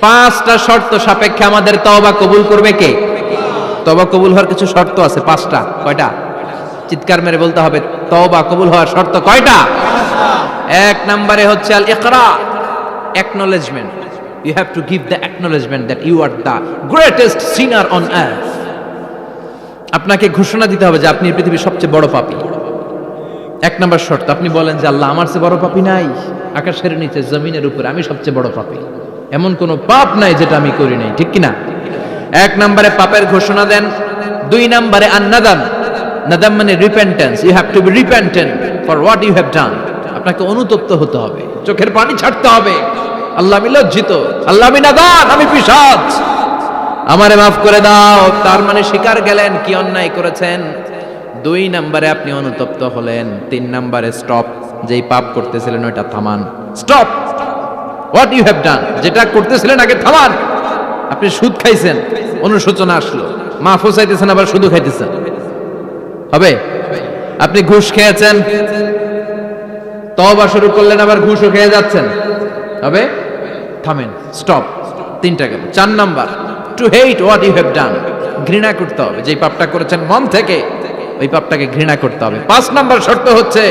5টা শর্ত সাপেক্ষে আমাদের তওবা কবুল করবে কে? তওবা কবুল হওয়ার কিছু শর্ত আছে 5টা। কয়টা? চিৎকার মেরে বলতে হবে, তওবা কবুল হওয়ার শর্ত কয়টা? 1 নম্বরে হচ্ছে আল ইকরা, acknowledgement. You have to give the acknowledgement that you are the greatest sinner on earth. আপনাকে ঘোষণা দিতে হবে যে আপনি পৃথিবীর সবচেয়ে বড় পাপী। 1 নম্বর শর্ত, আপনি বলেন যে আল্লাহ, আমার চেয়ে বড় পাপী নাই, আকাশের নিচে জমিনের উপরে আমি সবচেয়ে বড় পাপী, এমন কোন পাপ নাই যেটা আমি করি নাই, ঠিক কিনা? 1 নম্বরে পাপের ঘোষণা দেন। 2 নম্বরে আন-নাদাম, নাদাম মানে repentance. You have to be repentant for what you have done. আপনাকে অনুতপ্ত হতে হবে, চোখের পানি ছাড়তে হবে। আল্লাহ, আমি লজ্জিত, আল্লাহ আমি নাদান, আমি পিশাচ, আমারে মাফ করে দাও। তার মানে স্বীকার গেলেন কি অন্যায় করেছেন। 2 নম্বরে আপনি অনুতপ্ত হলেন। 3 নম্বরে স্টপ, যেই পাপ করতেছিলেন ওইটা থামান। Stop what you have done, যেটা করতেছিলেন আগে থামান। আপনি সুদ খাইছেন, অনুশোচনা আসলো, মাফও চাইতেছেন, আবার সুদও খাইতেছেন, হবে? আপনি ঘুষ খেয়েছেন, তওবা শুরু করলেন, আবার ঘুষও খেয়ে যাচ্ছেন, হবে? থামেন, স্টপ। 3টা গেল। 4 number, to hate what you have done, ঘৃণা করতে হবে, যেই পাপটা করেছেন মন থেকে ওই পাপটাকে ঘৃণা করতে হবে। 5 নাম্বার শর্ত হচ্ছে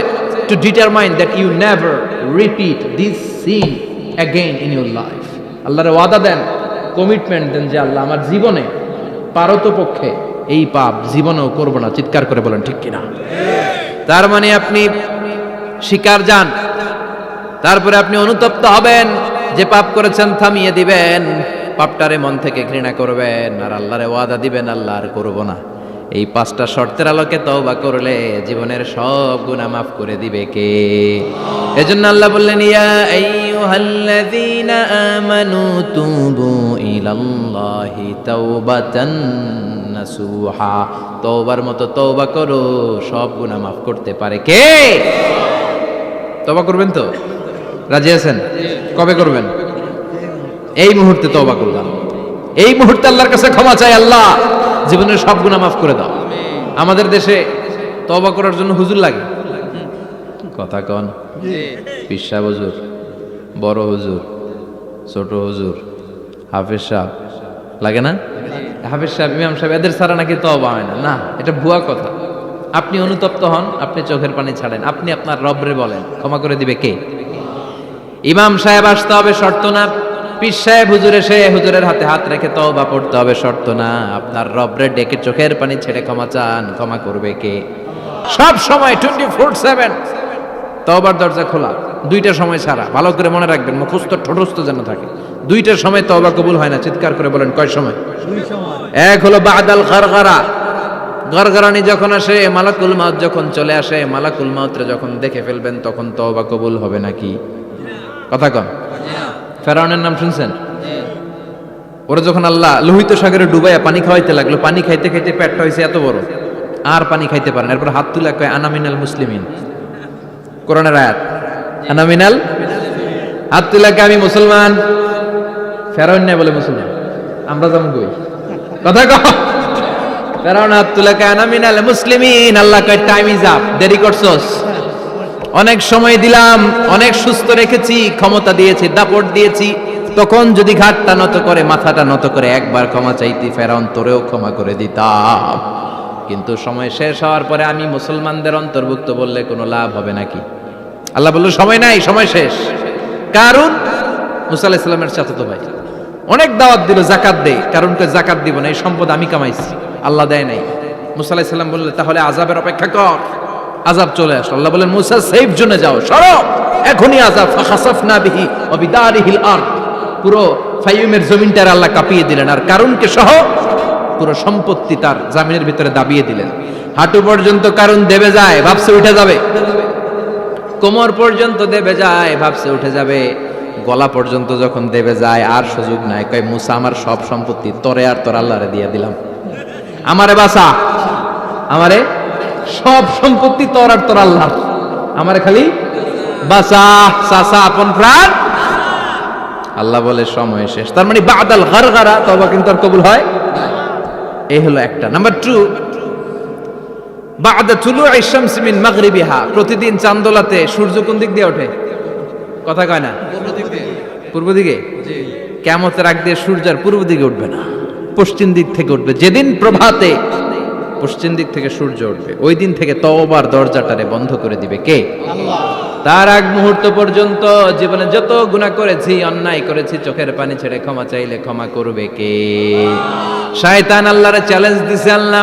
to determine that you never repeat this sin again in your life. আল্লাহর ওয়াদা দেন, কমিটমেন্ট দেন যে আল্লাহ, আমার জীবনে পারতপক্ষে এই পাপ জীবনেও করব না। চিৎকার করে বলেন ঠিক কিনা? তার মানে আপনি স্বীকার যান, তারপরে আপনি অনুতপ্ত হবেন, যে পাপ করেছেন থামিয়ে দিবেন, পাপটারে মন থেকে ঘৃণা করবেন, আর আল্লাহরে ওয়াদা দিবেন আল্লাহ আর করব না। এই 5টা শর্তের আলোকে তওবা করলে জীবনের সব গুনাহ মাফ করে দিবে কে? এজন্য আল্লাহ বললেন, ইয়া আইয়ুহাল্লাযীনা আমানু তুবু ইলাল্লাহি তাওবাতান নাসুহা। তওবার মতো তওবা করো, সব গুনাহ মাফ করতে পারে কে? তওবা করবেন তো? রাজি আছেন? কবে করবেন? এই মুহূর্তে তওবা করলাম, এই মুহূর্তে আল্লাহর কাছে ক্ষমা চাই, আল্লাহ জীবনের সব গুনাহ মাফ করে দাও। আমাদের দেশে তওবা করার জন্য হুজুর লাগে, কথা কন? পীর সাহেব হুজুর, বড় হুজুর, ছোট হুজুর, হাফেজ সাহেব লাগে না? হাফেজ সাহেব, ইমাম সাহেব, এদের ছাড়া নাকি তওবা হয় না। না, এটা ভুয়া কথা। আপনি অনুতপ্ত হন, আপনি চোখের পানি ছাড়েন, আপনি আপনার রবরে বলেন, ক্ষমা করে দিবে কে? ইমাম সাহেব আসতে হবে, শর্ত না। পীর সাহেব হুজুর এসে হুজুরের হাতে হাত রেখে তওবা পড়তে হবে, শর্ত না। আপনার রবরে ডেকে চোখের পানি ছেড়ে ক্ষমা চান, ক্ষমা করবে কে? সব সময় 24/7 তওবার দরজা খোলা, 2টা সময় ছাড়া। ভালো করে মনে রাখবেন, মুখস্থ ঠোঁটস্থ যেন থাকে। 2টার সময় তওবা কবুল হয় না। চিৎকার করে বলেন কয় সময়? 1 হলো বাদাল গারগারা, গরগরানি যখন আসে, মালাকুল মাউত যখন চলে আসে, মালাকুল মাউতরে যখন দেখে ফেলবেন তখন তওবা কবুল হবে নাকি? কথা কন। ফেরাউনের নাম শুনছেন? ওরা যখন আল্লাহ লোহিত সাগরে ডুবাইয়া পানি খাওয়াইতে লাগলো, পানি খাইতে খাইতে পেটটা হয়েছে এত বড়, আর পানি খাইতে পারেন। এরপর হাত তুলে কয় আনা মিনাল মুসলিমিন, কোরআনের আয়াত, আনা মিনাল, হাত তুলে কয় আমি মুসলমান। ফেরাউন না বলে মুসলমান, আমরা যেমন কই, কথা কন। ফেরাউন হাত তুলে কয় আনা মিনাল মুসলিমিন। আল্লাহ কয় টাইম ইজ আপ, দেরি করছস, অনেক সময় দিলাম, অনেক সুস্থ রেখেছি, ক্ষমতা দিয়েছি, দাপট দিয়েছি, তখন যদি ঘাটটা নত করে, মাথাটা নত করে একবার ক্ষমা চাইতি, ফেরাউন তোরেও ক্ষমা করে দিতাম। কিন্তু সময় শেষ হওয়ার পরে আমি মুসলমানদের অন্তর্ভুক্ত বললে কোনো লাভ হবে নাকি? আল্লাহ বলল সময় নাই, সময় শেষ। কারণ মুসা আলাইহিস সালামের চাচাতো ভাই অনেক দাওয়াত দিল, যাকাত দে, কারণ যাকাত দিব না, এই সম্পদ আমি কামাইছি, আল্লাহ দেয় নাই। মুসা আলাইহিস সালাম বললেন তাহলে আযাবের অপেক্ষা কর। আযাব চলে আসলো। আল্লাহ বলেন মুসা সেফ জোনে যাও, সরো, এখনই আযাব। ফাখাসাফনা বিহি ওয়া বিদারিহিল আরদ, পুরো ফাইয়ুমের জমিনটার আল্লাহ কাঁপিয়ে দিলেন, আর কারুনকে সহ পুরো সম্পত্তি তার জামিনের ভিতরে দাবিয়ে দিলেন। হাঁটু পর্যন্ত কারুন দেবে যায়, ভাবছে উঠে যাবে, কোমর পর্যন্ত দেবে যায়, ভাবছে উঠে যাবে, গলা পর্যন্ত যখন দেবে যায় আর সুযোগ নাই। কয় মুসা আমার সব সম্পত্তি তোরে আর তোর আল্লাহরে দিয়ে দিলাম, আমারে বাঁচা, আমারে সব সম্পত্তি তোর আর তোর আল্লাহ, আমারে খালি বাঁচা, চাচা আপন প্রাণ। আল্লাহ বলে সময় শেষ। তার মানে বাদাল গারগারা তওবা কিন্তু আর কবুল হয়। এই হলো একটা। নাম্বার 2, বাদা তুলুই শামস মিন মাগরিবিহা, প্রতিদিন চাঁদোলাতে সূর্য কোন দিক দিয়ে ওঠে? কথা কয় না, পূর্ব দিকে। কিয়ামতের আগ দিয়ে সূর্য আর পূর্ব দিকে উঠবে না, পশ্চিম দিক থেকে উঠবে। যেদিন প্রভাতে পশ্চিম দিক থেকে সূর্য উঠবে, ওই দিন থেকে তওবার দরজাটারে বন্ধ করে দিবে কে? আল্লাহ। তার আগ মুহূর্ত পর্যন্ত জীবনে যত গুনাহ করেছি, অন্যায় করেছি, চোখের পানি ছেড়ে ক্ষমা চাইলে ক্ষমা করবে কে? শয়তান আল্লাহরে চ্যালেঞ্জ দিছে, আল্লাহ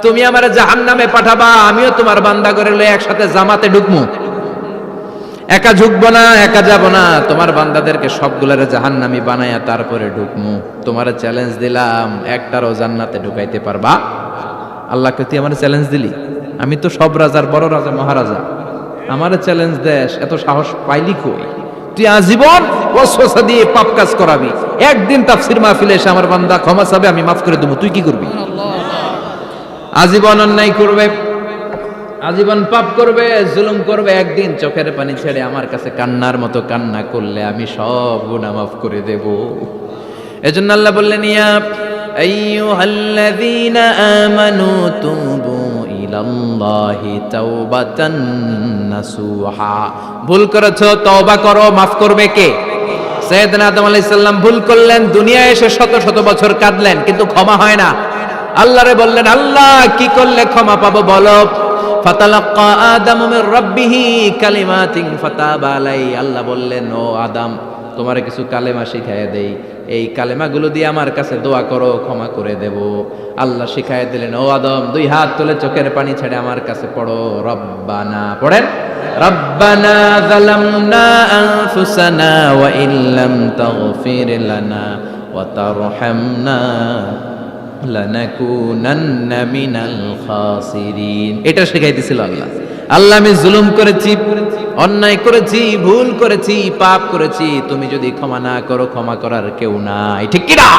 তুমি আমারে জাহান্নামে পাঠাবা, আমিও তোমার বান্দা করে লয়ে একসাথে জামাতে ঢুকমু, একা ঝুঁকবো না, একা যাব না, তোমার বান্দাদেরকে সবগুলারে জাহান্নামী বানায়া তারপরে ঢুকমু। তোমারে চ্যালেঞ্জ দিলাম, একটারও জান্নাতে ঢুকাইতে পারবা? আল্লাহকে তুই আমার চ্যালেঞ্জ দিলি? আমি তো সব রাজার বড় রাজা, মহারাজা, আমারে চ্যালেঞ্জ দেশ, এত সাহস পাইলি কই? তুই আজীবন ওয়াসওয়াসা দিয়ে পাপ কাজ করাবি, একদিন তাফসীর মাহফিলে এসে আমার বান্দা ক্ষমা চাবে, আমি মাফ করে দেবো, তুই কি করবি? আজীবন অন্যায় করবে, আজীবন পাপ করবে, জুলুম করবে, একদিন চোখের পানি ছেড়ে আমার কাছে কান্নার মতো কান্না করলে আমি সব গুনাহ মাফ করে দেব। এজন্য আল্লাহ বললেন, ইয়া আইয়ুহাল্লাযীনা আমানু তুবু ইলাল্লাহি তাওবাতান নাসুহা। ভুল করেছো, তওবা করো, মাফ করবে কে? সাইয়েদনা আদম আলাইহিস সালাম ভুল করলেন, দুনিয়ায় এসে শত শত বছর কাঁদলেন, কিন্তু ক্ষমা হয় না। আল্লাহরে বললেন, আল্লাহ কি করলে ক্ষমা পাবো বলো? ফাতালাক্কা আদামু মির রাব্বিহি কালিমাতিন ফাতাবা আলাইহি। আল্লাহ বললেন, ও আদম, তোমারে কিছু কালেমা শিখাইয়া দেই, এই কালেমাগুলো দিয়ে আমার কাছে দোয়া করো, ক্ষমা করে দেব। আল্লাহ শিখাইয়া দিলেন, ও আদম, দুই হাত তুলে চোখের পানি ছেড়ে আমার কাছে পড়ো, রব্বানা, পড়েন, রব্বানা যালামনা আনফুসানা ওয়া ইল্লাম তাগফির লানা ওয়া তারহামনা লানাকুনান্না মিনাল খাসিরিন। এটা শিখাইতেছিল আল্লাহ। আল্লাহ, আমি জুলুম করেছি, অন্যায় করেছি, ভুল করেছি, পাপ করেছি, তুমি যদি ক্ষমা না করো, ক্ষমা করার কেউ নাই, ঠিক কি না?